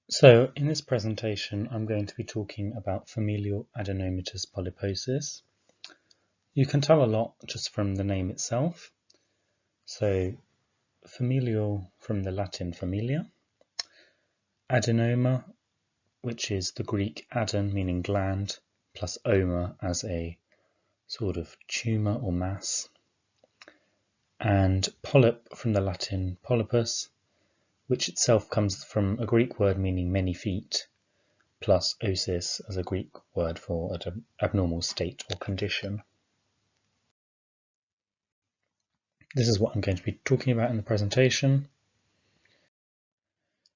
So in this presentation, I'm going to be talking about familial adenomatous polyposis. You can tell a lot just from the name itself. So familial from the Latin familia, adenoma, which is the Greek adon meaning gland, plus oma as a sort of tumour or mass, and polyp from the Latin polypus, which itself comes from a Greek word meaning many feet, plus osis as a Greek word for an abnormal state or condition. This is what I'm going to be talking about in the presentation.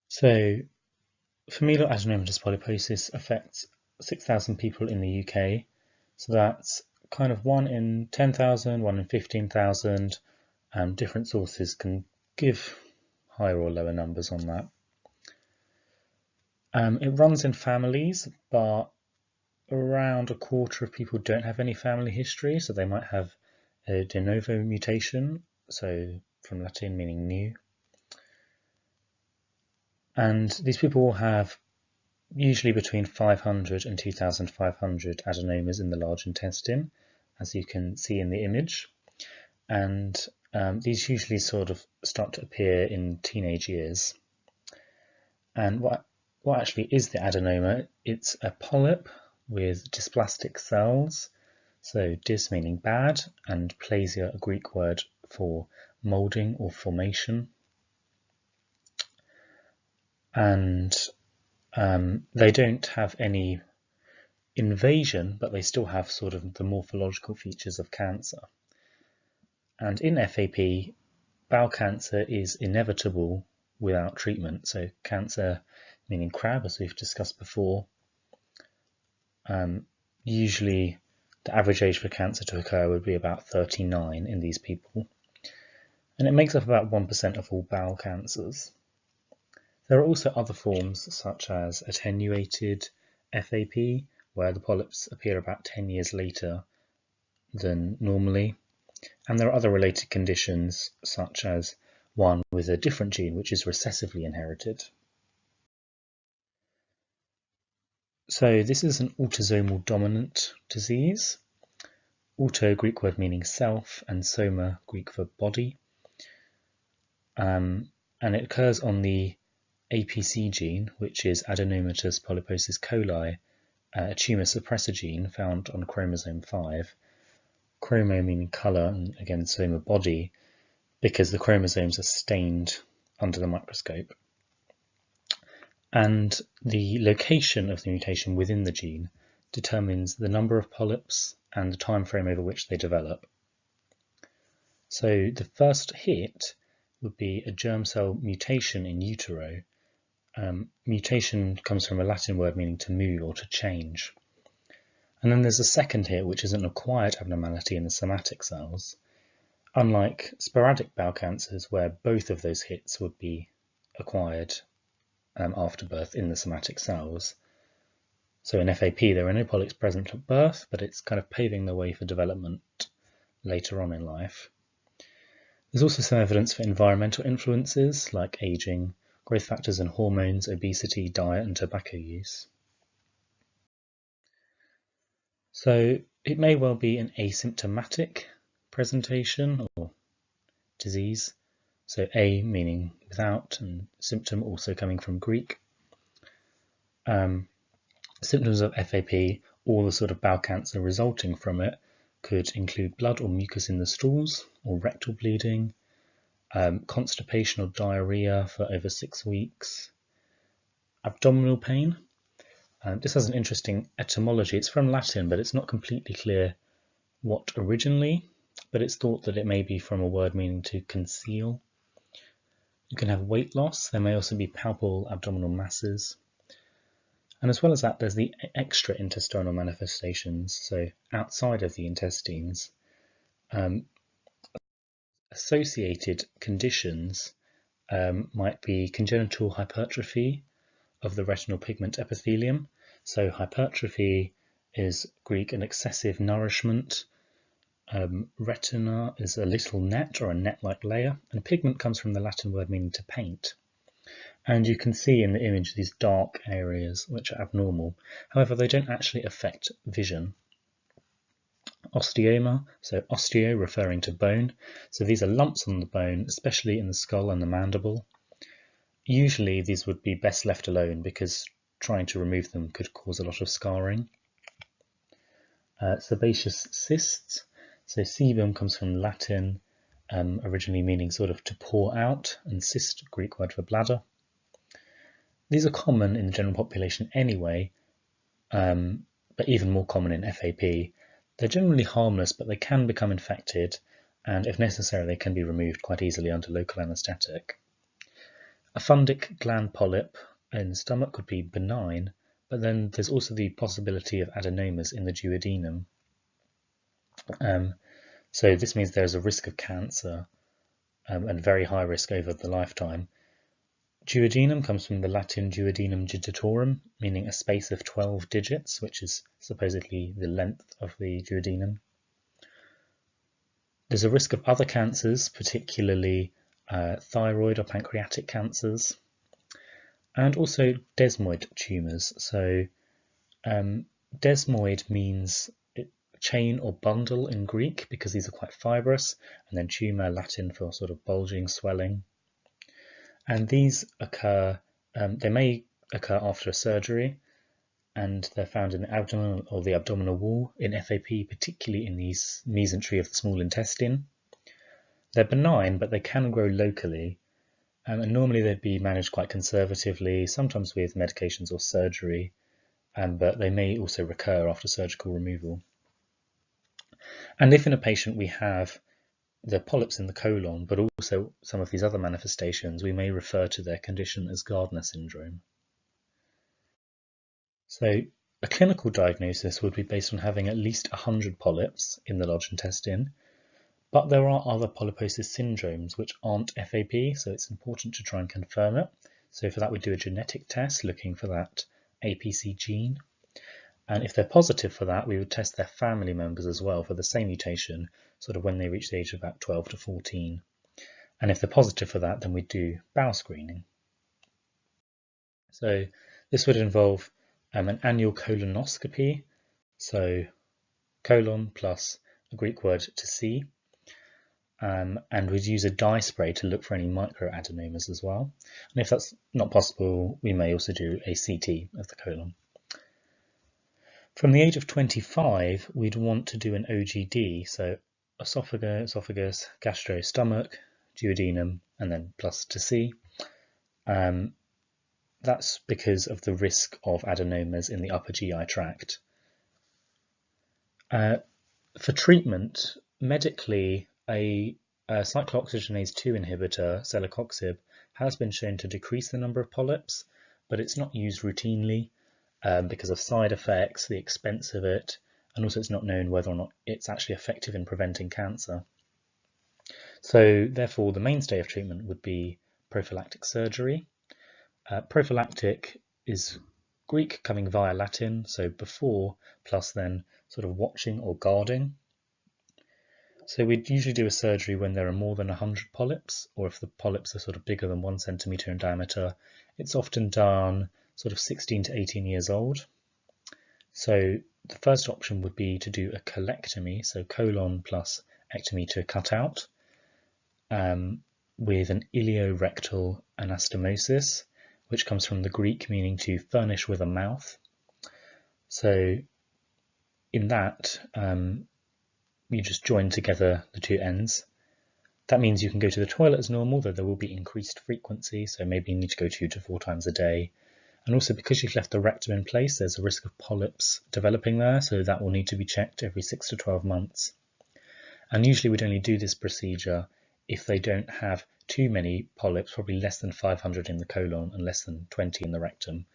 So, familial adenomatous polyposis affects 6,000 people in the UK. So that's kind of 1 in 10,000, 1 in 15,000, and different sources can give higher or lower numbers on that. It runs in families, but around a quarter of people don't have any family history, so they might have a de novo mutation, so from Latin meaning new. And these people will have usually between 500 and 2,500 adenomas in the large intestine, as you can see in the image. And these usually sort of start to appear in teenage years. And what actually is the adenoma? It's a polyp with dysplastic cells. So dys meaning bad, and plasia, a Greek word for moulding or formation. And they don't have any invasion, but they still have sort of the morphological features of cancer. And in FAP, bowel cancer is inevitable without treatment. So cancer, meaning crab, as we've discussed before, usually the average age for cancer to occur would be about 39 in these people. And it makes up about 1% of all bowel cancers. There are also other forms such as attenuated FAP, where the polyps appear about 10 years later than normally. And there are other related conditions such as one with a different gene which is recessively inherited. So this is an autosomal dominant disease. Auto, Greek word meaning self, and soma, Greek for body. And it occurs on the APC gene, which is Adenomatous polyposis coli, a tumour suppressor gene found on chromosome 5. Chromo meaning colour, and again soma body, because the chromosomes are stained under the microscope. And the location of the mutation within the gene determines the number of polyps and the time frame over which they develop. So the first hit would be a germ cell mutation in utero. Mutation comes from a Latin word meaning to move or to change. And then there's a second hit, which is an acquired abnormality in the somatic cells, unlike sporadic bowel cancers where both of those hits would be acquired after birth in the somatic cells. So in FAP, there are no polyps present at birth, but it's kind of paving the way for development later on in life. There's also some evidence for environmental influences like aging, growth factors and hormones, obesity, diet, and tobacco use. So it may well be an asymptomatic presentation or disease. So A meaning without, and symptom also coming from Greek. Symptoms of FAP, or the sort of bowel cancer resulting from it, could include blood or mucus in the stools, or rectal bleeding, constipation or diarrhea for over 6 weeks, abdominal pain. This has an interesting etymology. It's from Latin, but it's not completely clear what originally, but it's thought that it may be from a word meaning to conceal. You can have weight loss. There may also be palpable abdominal masses. And as well as that, there's the extra-intestinal manifestations, so outside of the intestines. Associated conditions might be congenital hypertrophy of the retinal pigment epithelium. So hypertrophy is Greek an excessive nourishment. Retina is a little net or a net-like layer, and pigment comes from the Latin word meaning to paint. And you can see in the image these dark areas which are abnormal. However, they don't actually affect vision. Osteoma, so osteo referring to bone. So these are lumps on the bone, especially in the skull and the mandible. Usually these would be best left alone because trying to remove them could cause a lot of scarring. Sebaceous cysts. So sebum comes from Latin, originally meaning sort of to pour out, and cyst, Greek word for bladder. These are common in the general population anyway, but even more common in FAP. They're generally harmless, but they can become infected, and if necessary, they can be removed quite easily under local anaesthetic. A fundic gland polyp in the stomach would be benign, but then there's also the possibility of adenomas in the duodenum. So this means there's a risk of cancer, and very high risk over the lifetime. Duodenum comes from the Latin duodenum digitorum, meaning a space of 12 digits, which is supposedly the length of the duodenum. There's a risk of other cancers, particularly thyroid or pancreatic cancers, and also desmoid tumours. So desmoid means chain or bundle in Greek because these are quite fibrous, and then tumour, Latin for sort of bulging, swelling. And these occur, they may occur after a surgery, and they're found in the abdomen or the abdominal wall in FAP, particularly in the mesentery of the small intestine. They're benign, but they can grow locally, and normally they'd be managed quite conservatively, sometimes with medications or surgery, but they may also recur after surgical removal. And if in a patient we have the polyps in the colon, but also some of these other manifestations, we may refer to their condition as Gardner syndrome. So a clinical diagnosis would be based on having at least 100 polyps in the large intestine, but there are other polyposis syndromes which aren't FAP, so it's important to try and confirm it. So for that we do a genetic test looking for that APC gene. And if they're positive for that, we would test their family members as well for the same mutation, sort of when they reach the age of about 12 to 14. And if they're positive for that, then we do bowel screening. So this would involve an annual colonoscopy, so colon plus a Greek word to see, and we'd use a dye spray to look for any microadenomas as well. And if that's not possible, we may also do a CT of the colon. From the age of 25, we'd want to do an OGD, so esophagus, gastro, stomach, duodenum, and then plus to see. That's because of the risk of adenomas in the upper GI tract. For treatment, medically, a cyclooxygenase 2 inhibitor, celecoxib, has been shown to decrease the number of polyps, but it's not used routinely because of side effects, the expense of it, and also it's not known whether or not it's actually effective in preventing cancer. So therefore, the mainstay of treatment would be prophylactic surgery. Prophylactic is Greek coming via Latin, so before plus then sort of watching or guarding. So we'd usually do a surgery when there are more than 100 polyps, or if the polyps are sort of bigger than 1 centimetre in diameter. It's often done sort of 16 to 18 years old. So the first option would be to do a colectomy, so colon plus ectomy to cut out, with an iliorectal anastomosis, which comes from the Greek meaning to furnish with a mouth. So in that, you just join together the two ends. That means you can go to the toilet as normal, though there will be increased frequency, so maybe you need to go 2 to 4 times a day. And also because you've left the rectum in place, there's a risk of polyps developing there, so that will need to be checked every 6 to 12 months. And usually we'd only do this procedure if they don't have too many polyps, probably less than 500 in the colon and less than 20 in the rectum.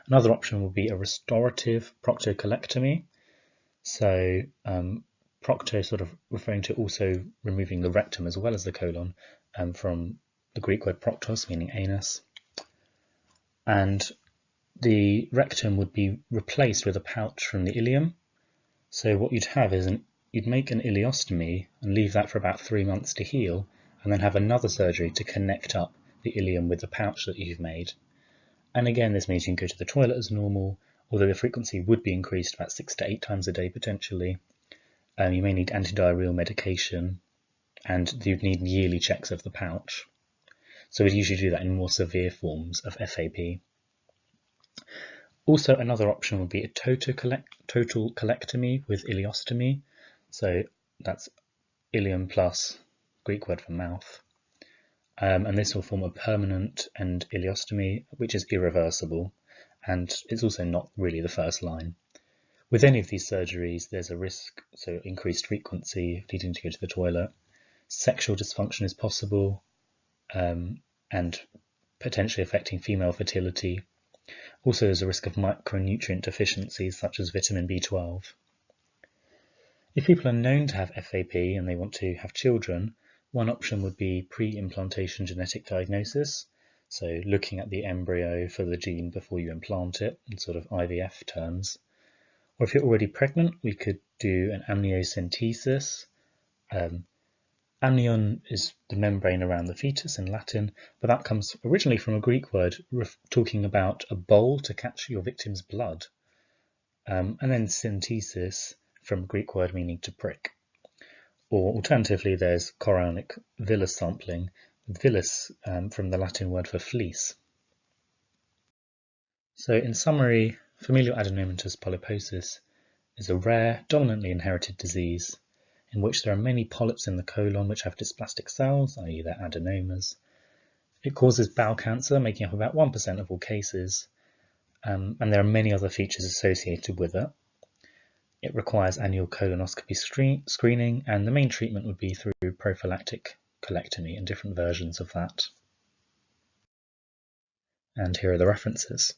Another option would be a restorative proctocolectomy. So procto sort of referring to also removing the rectum as well as the colon, from the Greek word proctos meaning anus. And the rectum would be replaced with a pouch from the ileum. So what you'd have is you'd make an ileostomy and leave that for about 3 months to heal, and then have another surgery to connect up the ileum with the pouch that you've made. And again, this means you can go to the toilet as normal, although the frequency would be increased about 6 to 8 times a day potentially. You may need antidiarrheal medication, and you'd need yearly checks of the pouch. So we'd usually do that in more severe forms of FAP. Also, another option would be a total colectomy with ileostomy. So that's ileum plus Greek word for mouth. And this will form a permanent end ileostomy, which is irreversible, and it's also not really the first line. With any of these surgeries, there's a risk, so increased frequency, needing to go to the toilet. Sexual dysfunction is possible, and potentially affecting female fertility. Also, there's a risk of micronutrient deficiencies such as vitamin B12. If people are known to have FAP and they want to have children, one option would be pre-implantation genetic diagnosis, so looking at the embryo for the gene before you implant it in sort of IVF terms. Or if you're already pregnant, we could do an amniocentesis. Amnion is the membrane around the fetus in Latin, but that comes originally from a Greek word talking about a bowl to catch your victim's blood. And then centesis from a Greek word meaning to prick. Or alternatively, there's chorionic villus sampling, with villus from the Latin word for fleece. So in summary, familial adenomatous polyposis is a rare, dominantly inherited disease in which there are many polyps in the colon which have dysplastic cells, i.e. they're adenomas. It causes bowel cancer, making up about 1% of all cases, and there are many other features associated with it. It requires annual colonoscopy screening, and the main treatment would be through prophylactic colectomy and different versions of that. And here are the references.